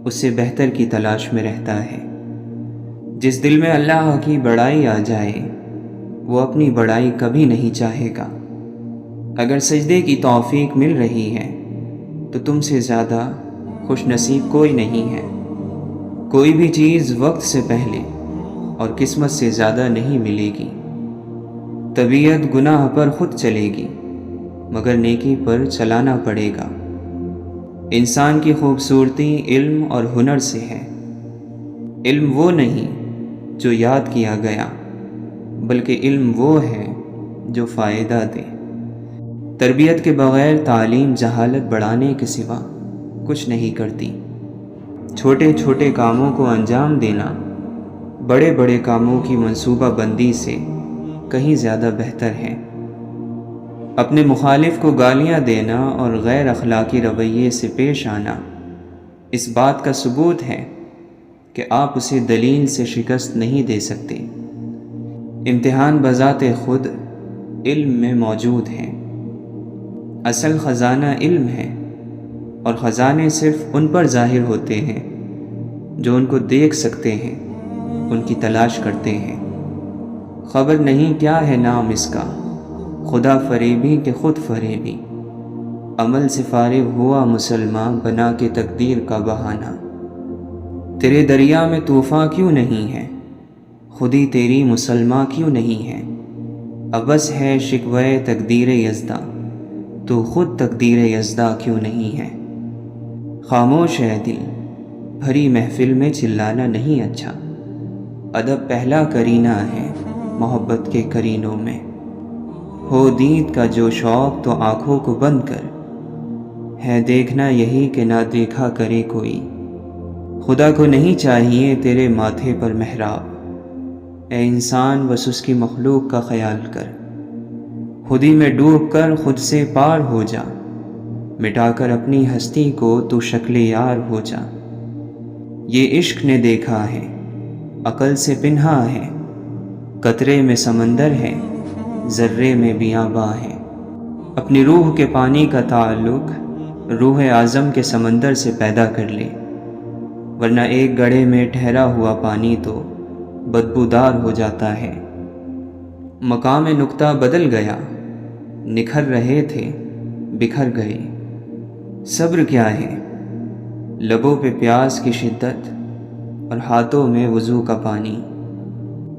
اس سے بہتر کی تلاش میں رہتا ہے۔ جس دل میں اللہ کی بڑائی آ جائے وہ اپنی بڑائی کبھی نہیں چاہے گا۔ اگر سجدے کی توفیق مل رہی ہے تو تم سے زیادہ خوش نصیب کوئی نہیں ہے۔ کوئی بھی چیز وقت سے پہلے اور قسمت سے زیادہ نہیں ملے گی۔ طبیعت گناہ پر خود چلے گی مگر نیکی پر چلانا پڑے گا۔ انسان کی خوبصورتی علم اور ہنر سے ہے۔ علم وہ نہیں جو یاد کیا گیا، بلکہ علم وہ ہے جو فائدہ دے۔ تربیت کے بغیر تعلیم جہالت بڑھانے کے سوا کچھ نہیں کرتی۔ چھوٹے چھوٹے کاموں کو انجام دینا بڑے بڑے کاموں کی منصوبہ بندی سے کہیں زیادہ بہتر ہے۔ اپنے مخالف کو گالیاں دینا اور غیر اخلاقی رویے سے پیش آنا اس بات کا ثبوت ہے کہ آپ اسے دلیل سے شکست نہیں دے سکتے۔ امتحان بذات خود علم میں موجود ہے۔ اصل خزانہ علم ہے اور خزانے صرف ان پر ظاہر ہوتے ہیں جو ان کو دیکھ سکتے ہیں، ان کی تلاش کرتے ہیں۔ خبر نہیں کیا ہے نام اس کا، خدا فریبی کہ خود فریبی، عمل سے فارغ ہوا مسلمان بنا کے تقدیر کا بہانہ۔ تیرے دریا میں طوفاں کیوں نہیں ہے، خودی تیری مسلماں کیوں نہیں ہے؟ ابس ہے شکوہ تقدیر یزداں، تو خود تقدیر یزداں کیوں نہیں ہے؟ خاموش ہے دل، بھری محفل میں چلانا نہیں اچھا، ادب پہلا کرینہ ہے محبت کے کرینوں میں۔ ہو دید کا جو شوق تو آنکھوں کو بند کر، ہے دیکھنا یہی کہ نہ دیکھا کرے کوئی۔ خدا کو نہیں چاہیے تیرے ماتھے پر محراب، اے انسان بس اس کی مخلوق کا خیال کر۔ خودی میں ڈوب کر خود سے پار ہو جا، مٹا کر اپنی ہستی کو تو شکل یار ہو جا۔ یہ عشق نے دیکھا ہے، عقل سے پنہا ہے، قطرے میں سمندر ہے، ذرے میں بیاباں ہے۔ اپنی روح کے پانی کا تعلق روح اعظم کے سمندر سے پیدا کر لے، ورنہ ایک گڑھے میں ٹھہرا ہوا پانی تو بدبودار ہو جاتا ہے۔ مقام نقطہ بدل گیا، نکھر رہے تھے بکھر گئے۔ صبر کیا ہے؟ لبوں پہ پیاس کی شدت اور ہاتھوں میں وضو کا پانی۔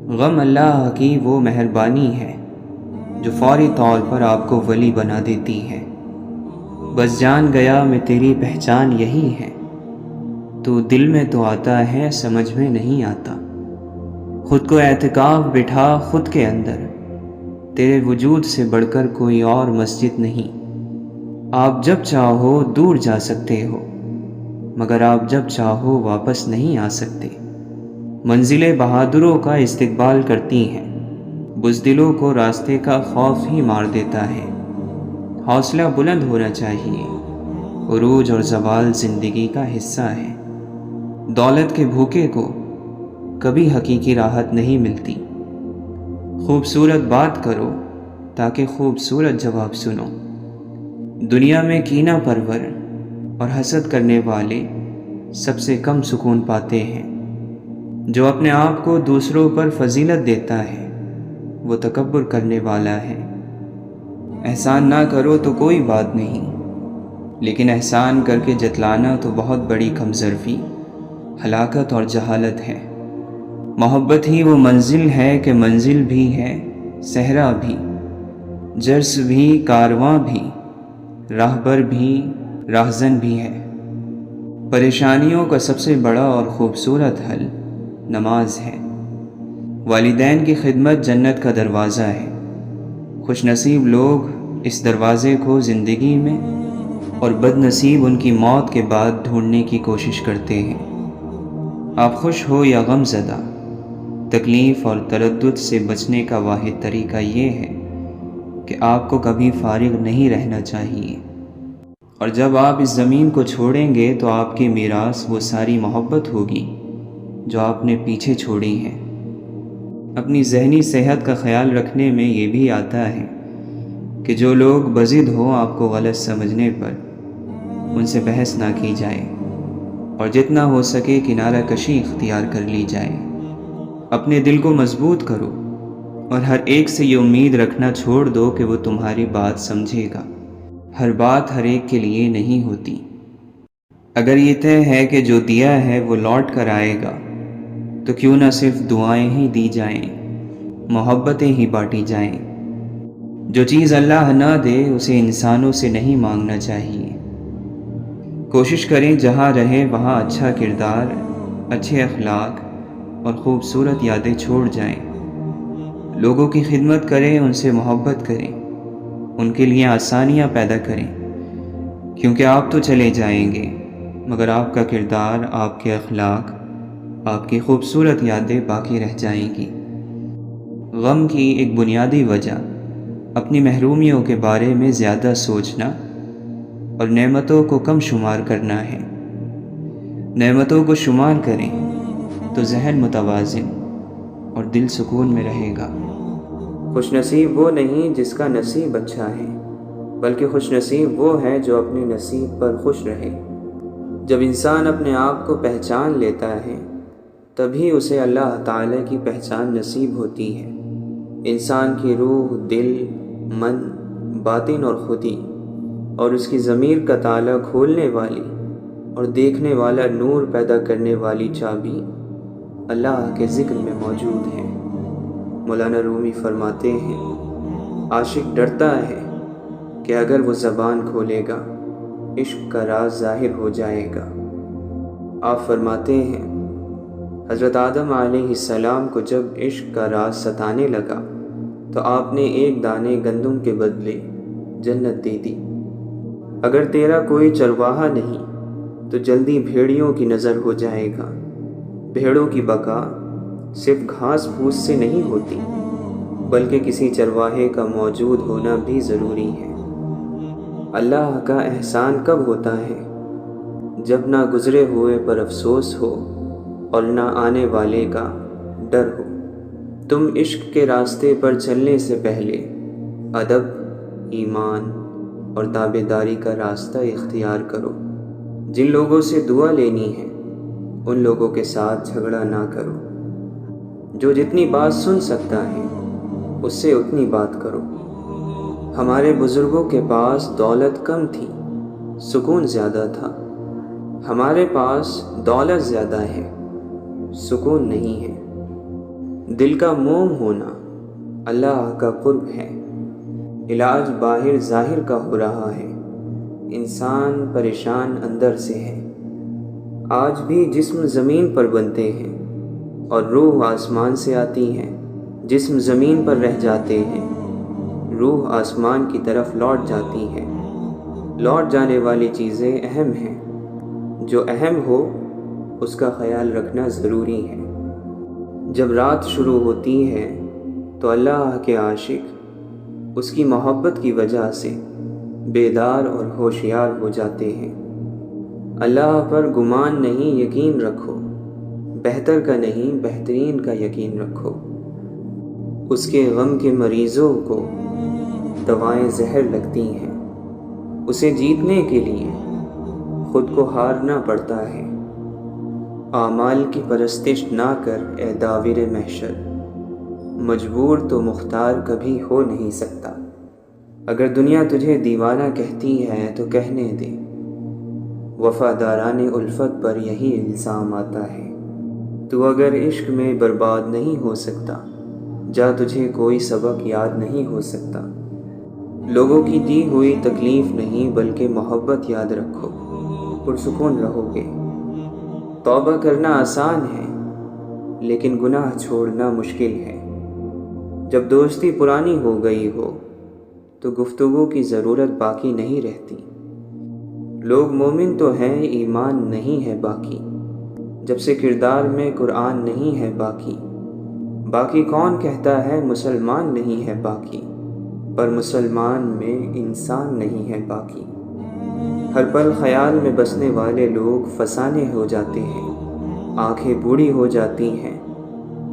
غم اللہ کی وہ مہربانی ہے جو فوری طور پر آپ کو ولی بنا دیتی ہے۔ بس جان گیا میں تیری پہچان یہی ہے، تو دل میں تو آتا ہے سمجھ میں نہیں آتا۔ خود کو اعتکاف بٹھا خود کے اندر، تیرے وجود سے بڑھ کر کوئی اور مسجد نہیں۔ آپ جب چاہو دور جا سکتے ہو، مگر آپ جب چاہو واپس نہیں آ سکتے۔ منزلیں بہادروں کا استقبال کرتی ہیں، بزدلوں کو راستے کا خوف ہی مار دیتا ہے۔ حوصلہ بلند ہونا چاہیے، عروج اور زوال زندگی کا حصہ ہے۔ دولت کے بھوکے کو کبھی حقیقی راحت نہیں ملتی۔ خوبصورت بات کرو تاکہ خوبصورت جواب سنو۔ دنیا میں کینہ پرور اور حسد کرنے والے سب سے کم سکون پاتے ہیں۔ جو اپنے آپ کو دوسروں پر فضیلت دیتا ہے وہ تکبر کرنے والا ہے۔ احسان نہ کرو تو کوئی بات نہیں، لیکن احسان کر کے جتلانا تو بہت بڑی کمظرفی، ہلاکت اور جہالت ہے۔ محبت ہی وہ منزل ہے کہ منزل بھی ہے صحرا بھی، جرس بھی کارواں بھی، راہبر بھی راہزن بھی ہے۔ پریشانیوں کا سب سے بڑا اور خوبصورت حل نماز ہے۔ والدین کی خدمت جنت کا دروازہ ہے۔ خوش نصیب لوگ اس دروازے کو زندگی میں اور بد نصیب ان کی موت کے بعد ڈھونڈنے کی کوشش کرتے ہیں۔ آپ خوش ہو یا غم زدہ، تکلیف اور تردد سے بچنے کا واحد طریقہ یہ ہے کہ آپ کو کبھی فارغ نہیں رہنا چاہیے۔ اور جب آپ اس زمین کو چھوڑیں گے تو آپ کی میراث وہ ساری محبت ہوگی جو آپ نے پیچھے چھوڑی ہے۔ اپنی ذہنی صحت کا خیال رکھنے میں یہ بھی آتا ہے کہ جو لوگ بضد ہوں آپ کو غلط سمجھنے پر ان سے بحث نہ کی جائے، اور جتنا ہو سکے کنارہ کشی اختیار کر لی جائے۔ اپنے دل کو مضبوط کرو اور ہر ایک سے یہ امید رکھنا چھوڑ دو کہ وہ تمہاری بات سمجھے گا۔ ہر بات ہر ایک کے لیے نہیں ہوتی۔ اگر یہ طے ہے کہ جو دیا ہے وہ لوٹ کر آئے گا تو کیوں نہ صرف دعائیں ہی دی جائیں، محبتیں ہی بانٹی جائیں۔ جو چیز اللہ نہ دے اسے انسانوں سے نہیں مانگنا چاہیے۔ کوشش کریں جہاں رہیں وہاں اچھا کردار، اچھے اخلاق اور خوبصورت یادیں چھوڑ جائیں۔ لوگوں کی خدمت کریں، ان سے محبت کریں، ان کے لیے آسانیاں پیدا کریں، کیونکہ آپ تو چلے جائیں گے مگر آپ کا کردار، آپ کے اخلاق، آپ کی خوبصورت یادیں باقی رہ جائیں گی۔ غم کی ایک بنیادی وجہ اپنی محرومیوں کے بارے میں زیادہ سوچنا اور نعمتوں کو کم شمار کرنا ہے۔ نعمتوں کو شمار کریں تو ذہن متوازن اور دل سکون میں رہے گا۔ خوش نصیب وہ نہیں جس کا نصیب اچھا ہے، بلکہ خوش نصیب وہ ہے جو اپنے نصیب پر خوش رہے۔ جب انسان اپنے آپ کو پہچان لیتا ہے تبھی اسے اللہ تعالی کی پہچان نصیب ہوتی ہے۔ انسان کی روح، دل، من، باطن اور خودی اور اس کی ضمیر کا تالا کھولنے والی اور دیکھنے والا نور پیدا کرنے والی چابی اللہ کے ذکر میں موجود ہے۔ مولانا رومی فرماتے ہیں، عاشق ڈرتا ہے کہ اگر وہ زبان کھولے گا عشق کا راز ظاہر ہو جائے گا۔ آپ فرماتے ہیں حضرت آدم علیہ السلام کو جب عشق کا راز ستانے لگا تو آپ نے ایک دانے گندم کے بدلے جنت دے دی۔ اگر تیرا کوئی چرواہا نہیں تو جلدی بھیڑیوں کی نظر ہو جائے گا۔ بھیڑوں کی بقا صرف گھاس پھوس سے نہیں ہوتی بلکہ کسی چرواہے کا موجود ہونا بھی ضروری ہے۔ اللہ کا احسان کب ہوتا ہے؟ جب نہ گزرے ہوئے پر افسوس ہو اور نہ آنے والے کا ڈر ہو۔ تم عشق کے راستے پر چلنے سے پہلے ادب، ایمان اور تابعداری کا راستہ اختیار کرو۔ جن لوگوں سے دعا لینی ہے ان لوگوں کے ساتھ جھگڑا نہ کرو۔ جو جتنی بات سن سکتا ہے اس سے اتنی بات کرو۔ ہمارے بزرگوں کے پاس دولت کم تھی، سکون زیادہ تھا۔ ہمارے پاس دولت زیادہ ہے، سکون نہیں ہے۔ دل کا موم ہونا اللہ کا قرب ہے۔ علاج باہر ظاہر کا ہو رہا ہے، انسان پریشان اندر سے ہے۔ آج بھی جسم زمین پر بنتے ہیں اور روح آسمان سے آتی ہے۔ جسم زمین پر رہ جاتے ہیں، روح آسمان کی طرف لوٹ جاتی ہے۔ لوٹ جانے والی چیزیں اہم ہیں، جو اہم ہو اس کا خیال رکھنا ضروری ہے۔ جب رات شروع ہوتی ہے تو اللہ کے عاشق اس کی محبت کی وجہ سے بیدار اور ہوشیار ہو جاتے ہیں۔ اللہ پر گمان نہیں یقین رکھو، بہتر کا نہیں بہترین کا یقین رکھو۔ اس کے غم کے مریضوں کو دوائیں زہر لگتی ہیں۔ اسے جیتنے کے لیے خود کو ہارنا پڑتا ہے۔ اعمال کی پرستش نہ کر اے داور محشر، مجبور تو مختار کبھی ہو نہیں سکتا۔ اگر دنیا تجھے دیوانہ کہتی ہے تو کہنے دے، وفاداران الفت پر یہی الزام آتا ہے۔ تو اگر عشق میں برباد نہیں ہو سکتا، جا تجھے کوئی سبق یاد نہیں ہو سکتا۔ لوگوں کی دی ہوئی تکلیف نہیں بلکہ محبت یاد رکھو، پرسکون رہو گے۔ توبہ کرنا آسان ہے لیکن گناہ چھوڑنا مشکل ہے۔ جب دوستی پرانی ہو گئی ہو تو گفتگو کی ضرورت باقی نہیں رہتی۔ لوگ مومن تو ہیں، ایمان نہیں ہے باقی۔ جب سے کردار میں قرآن نہیں ہے باقی۔ باقی کون کہتا ہے مسلمان نہیں ہے باقی، پر مسلمان میں انسان نہیں ہے باقی۔ ہر پل خیال میں بسنے والے لوگ فسانے ہو جاتے ہیں، آنکھیں بوڑھی ہو جاتی ہیں،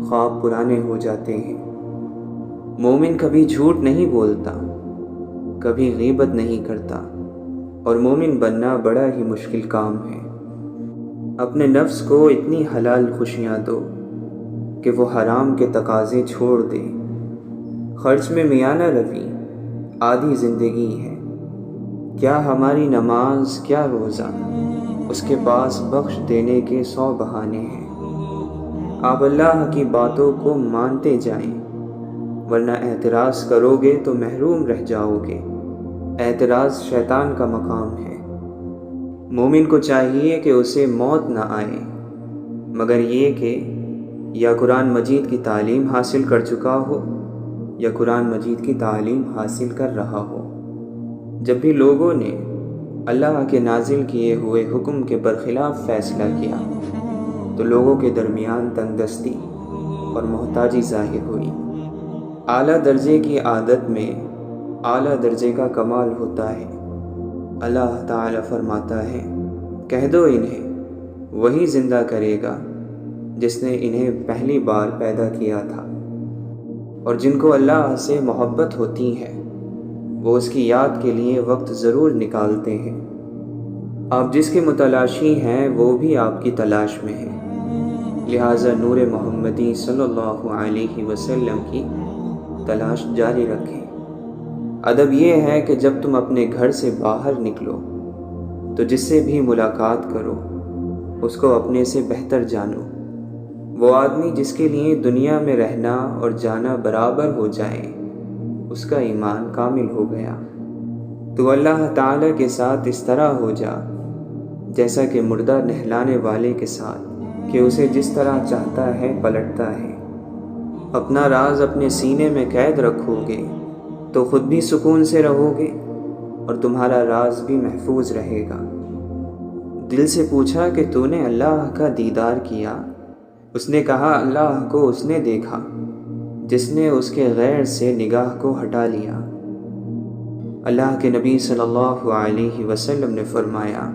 خواب پرانے ہو جاتے ہیں۔ مومن کبھی جھوٹ نہیں بولتا، کبھی غیبت نہیں کرتا، اور مومن بننا بڑا ہی مشکل کام ہے۔ اپنے نفس کو اتنی حلال خوشیاں دو کہ وہ حرام کے تقاضے چھوڑ دے۔ خرچ میں میانہ روی آدھی زندگی ہے۔ کیا ہماری نماز، کیا روزہ، اس کے پاس بخش دینے کے 100 بہانے ہیں۔ آپ اللہ کی باتوں کو مانتے جائیں، ورنہ اعتراض کرو گے تو محروم رہ جاؤ گے۔ اعتراض شیطان کا مقام ہے۔ مومن کو چاہیے کہ اسے موت نہ آئے مگر یہ کہ یا قرآن مجید کی تعلیم حاصل کر چکا ہو یا قرآن مجید کی تعلیم حاصل کر رہا ہو۔ جب بھی لوگوں نے اللہ کے نازل کیے ہوئے حکم کے برخلاف فیصلہ کیا تو لوگوں کے درمیان تنگ دستی اور محتاجی ظاہر ہوئی۔ اعلیٰ درجے کی عادت میں اعلیٰ درجے کا کمال ہوتا ہے۔ اللہ تعالیٰ فرماتا ہے، کہہ دو انہیں وہی زندہ کرے گا جس نے انہیں پہلی بار پیدا کیا تھا۔ اور جن کو اللہ سے محبت ہوتی ہے وہ اس کی یاد کے لیے وقت ضرور نکالتے ہیں۔ آپ جس کے متلاشی ہیں وہ بھی آپ کی تلاش میں ہیں، لہٰذا نور محمدی صلی اللہ علیہ وسلم کی تلاش جاری رکھیں۔ ادب یہ ہے کہ جب تم اپنے گھر سے باہر نکلو تو جس سے بھی ملاقات کرو اس کو اپنے سے بہتر جانو۔ وہ آدمی جس کے لیے دنیا میں رہنا اور جانا برابر ہو جائے اس کا ایمان کامل ہو گیا۔ تو اللہ تعالیٰ کے ساتھ اس طرح ہو جا جیسا کہ مردہ نہلانے والے کے ساتھ، کہ اسے جس طرح چاہتا ہے پلٹتا ہے۔ اپنا راز اپنے سینے میں قید رکھو گے تو خود بھی سکون سے رہو گے اور تمہارا راز بھی محفوظ رہے گا۔ دل سے پوچھا کہ تو نے اللہ کا دیدار کیا؟ اس نے کہا اللہ کو اس نے دیکھا جس نے اس کے غیر سے نگاہ کو ہٹا لیا۔ اللہ کے نبی صلی اللہ علیہ وسلم نے فرمایا،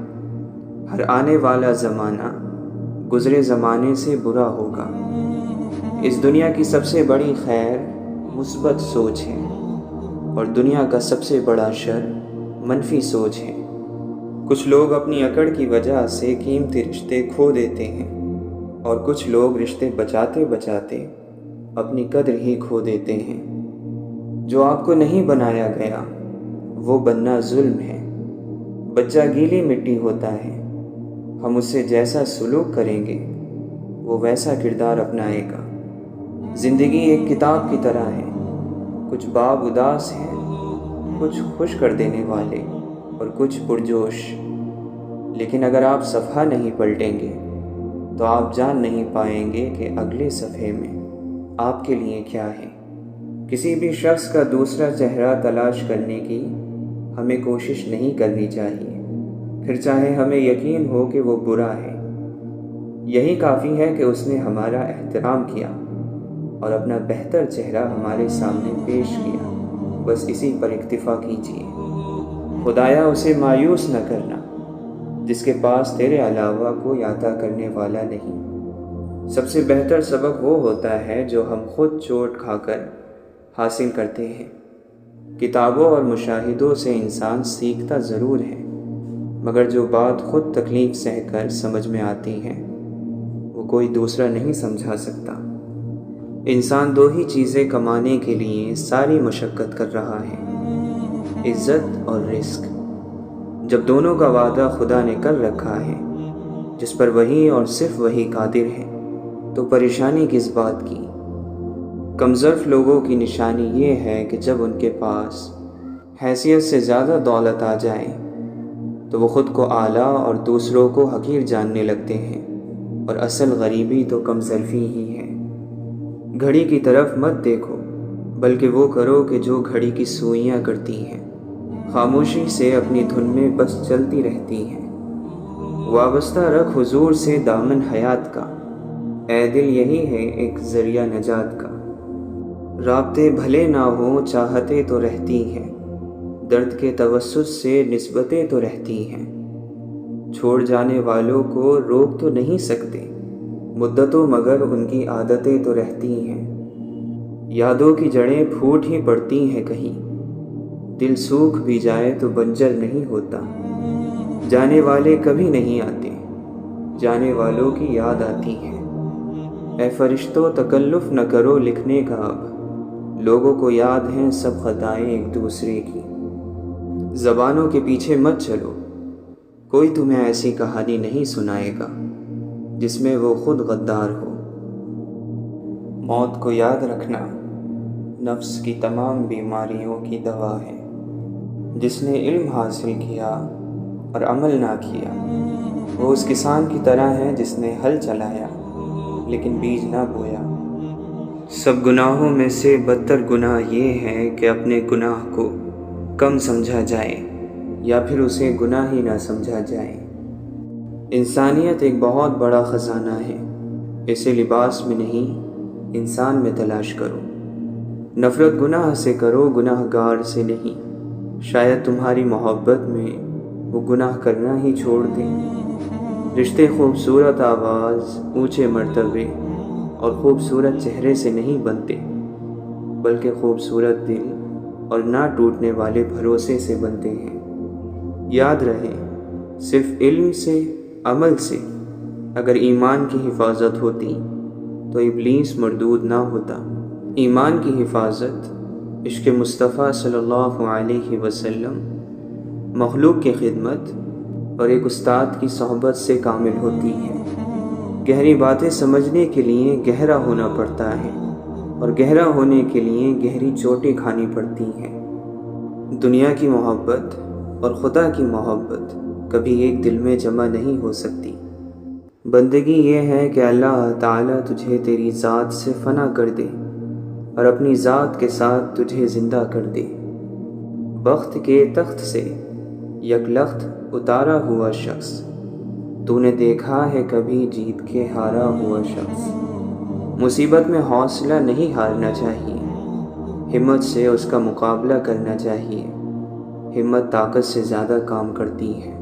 ہر آنے والا زمانہ گزرے زمانے سے برا ہوگا۔ اس دنیا کی سب سے بڑی خیر مثبت سوچ ہے اور دنیا کا سب سے بڑا شر منفی سوچ ہے۔ کچھ لوگ اپنی اکڑ کی وجہ سے قیمتی رشتے کھو دیتے ہیں اور کچھ لوگ رشتے بچاتے بچاتے اپنی قدر ہی کھو دیتے ہیں۔ جو آپ کو نہیں بنایا گیا وہ بننا ظلم ہے۔ بچہ گیلی مٹی ہوتا ہے، ہم اس سے جیسا سلوک کریں گے وہ ویسا کردار اپنائے گا۔ زندگی ایک کتاب کی طرح ہے، کچھ باب اداس ہیں، کچھ خوش کر دینے والے اور کچھ پرجوش، لیکن اگر آپ صفحہ نہیں پلٹیں گے تو آپ جان نہیں پائیں گے کہ اگلے صفحے میں آپ کے لیے کیا ہے۔ کسی بھی شخص کا دوسرا چہرہ تلاش کرنے کی ہمیں کوشش نہیں کرنی چاہیے، پھر چاہے ہمیں یقین ہو کہ وہ برا ہے۔ یہی کافی ہے کہ اس نے ہمارا احترام کیا اور اپنا بہتر چہرہ ہمارے سامنے پیش کیا، بس اسی پر اکتفا کیجیے۔ خدایا اسے مایوس نہ کرنا جس کے پاس تیرے علاوہ کوئی عطا کرنے والا نہیں۔ سب سے بہتر سبق وہ ہوتا ہے جو ہم خود چوٹ کھا کر حاصل کرتے ہیں۔ کتابوں اور مشاہدوں سے انسان سیکھتا ضرور ہے، مگر جو بات خود تکلیف سہ کر سمجھ میں آتی ہے وہ کوئی دوسرا نہیں سمجھا سکتا۔ انسان دو ہی چیزیں کمانے کے لیے ساری مشقت کر رہا ہے، عزت اور رزق۔ جب دونوں کا وعدہ خدا نے کر رکھا ہے جس پر وہی اور صرف وہی قادر ہے تو پریشانی کس بات کی؟ کمظرف لوگوں کی نشانی یہ ہے کہ جب ان کے پاس حیثیت سے زیادہ دولت آ جائے تو وہ خود کو اعلیٰ اور دوسروں کو حقیر جاننے لگتے ہیں، اور اصل غریبی تو کمظرفی ہی ہے۔ گھڑی کی طرف مت دیکھو بلکہ وہ کرو کہ جو گھڑی کی سوئیاں کرتی ہیں، خاموشی سے اپنی دھن میں بس چلتی رہتی ہیں۔ وابستہ رکھ حضور سے دامن حیات کا، اے دل یہی ہے ایک ذریعہ نجات کا۔ رابطے بھلے نہ ہوں چاہتے تو رہتی ہیں، درد کے توسط سے نسبتیں تو رہتی ہیں۔ چھوڑ جانے والوں کو روک تو نہیں سکتے مدتوں، مگر ان کی عادتیں تو رہتی ہیں۔ یادوں کی جڑیں پھوٹ ہی پڑتی ہیں کہیں، دل سوکھ بھی جائے تو بنجر نہیں ہوتا۔ جانے والے کبھی نہیں آتے، جانے والوں کی یاد آتی ہے۔ اے فرشتوں تکلف نہ کرو لکھنے کا اب، لوگوں کو یاد ہیں سب خطائیں ایک دوسرے کی۔ زبانوں کے پیچھے مت چلو، کوئی تمہیں ایسی کہانی نہیں سنائے گا جس میں وہ خود غدار ہو۔ موت کو یاد رکھنا نفس کی تمام بیماریوں کی دوا ہے۔ جس نے علم حاصل کیا اور عمل نہ کیا وہ اس کسان کی طرح ہے جس نے ہل چلایا لیکن بیج نہ بویا۔ سب گناہوں میں سے بدتر گناہ یہ ہے کہ اپنے گناہ کو کم سمجھا جائے یا پھر اسے گناہ ہی نہ سمجھا جائے۔ انسانیت ایک بہت بڑا خزانہ ہے، اسے لباس میں نہیں انسان میں تلاش کرو۔ نفرت گناہ سے کرو، گناہ گار سے نہیں، شاید تمہاری محبت میں وہ گناہ کرنا ہی چھوڑ دیں۔ رشتے خوبصورت آواز، اونچے مرتبے اور خوبصورت چہرے سے نہیں بنتے بلکہ خوبصورت دل اور نہ ٹوٹنے والے بھروسے سے بنتے ہیں۔ یاد رہے صرف علم سے، عمل سے اگر ایمان کی حفاظت ہوتی تو ابلیس مردود نہ ہوتا۔ ایمان کی حفاظت عشق مصطفیٰ صلی اللہ علیہ وسلم، مخلوق کی خدمت اور ایک استاد کی صحبت سے کامل ہوتی ہے۔ گہری باتیں سمجھنے کے لیے گہرا ہونا پڑتا ہے اور گہرا ہونے کے لیے گہری چوٹیں کھانی پڑتی ہیں۔ دنیا کی محبت اور خدا کی محبت کبھی ایک دل میں جمع نہیں ہو سکتی۔ بندگی یہ ہے کہ اللہ تعالیٰ تجھے تیری ذات سے فنا کر دے اور اپنی ذات کے ساتھ تجھے زندہ کر دے۔ بخت کے تخت سے یک لخت اتارا ہوا شخص، تو نے دیکھا ہے کبھی جیت کے ہارا ہوا شخص؟ مصیبت میں حوصلہ نہیں ہارنا چاہیے، ہمت سے اس کا مقابلہ کرنا چاہیے۔ ہمت طاقت سے زیادہ کام کرتی ہے۔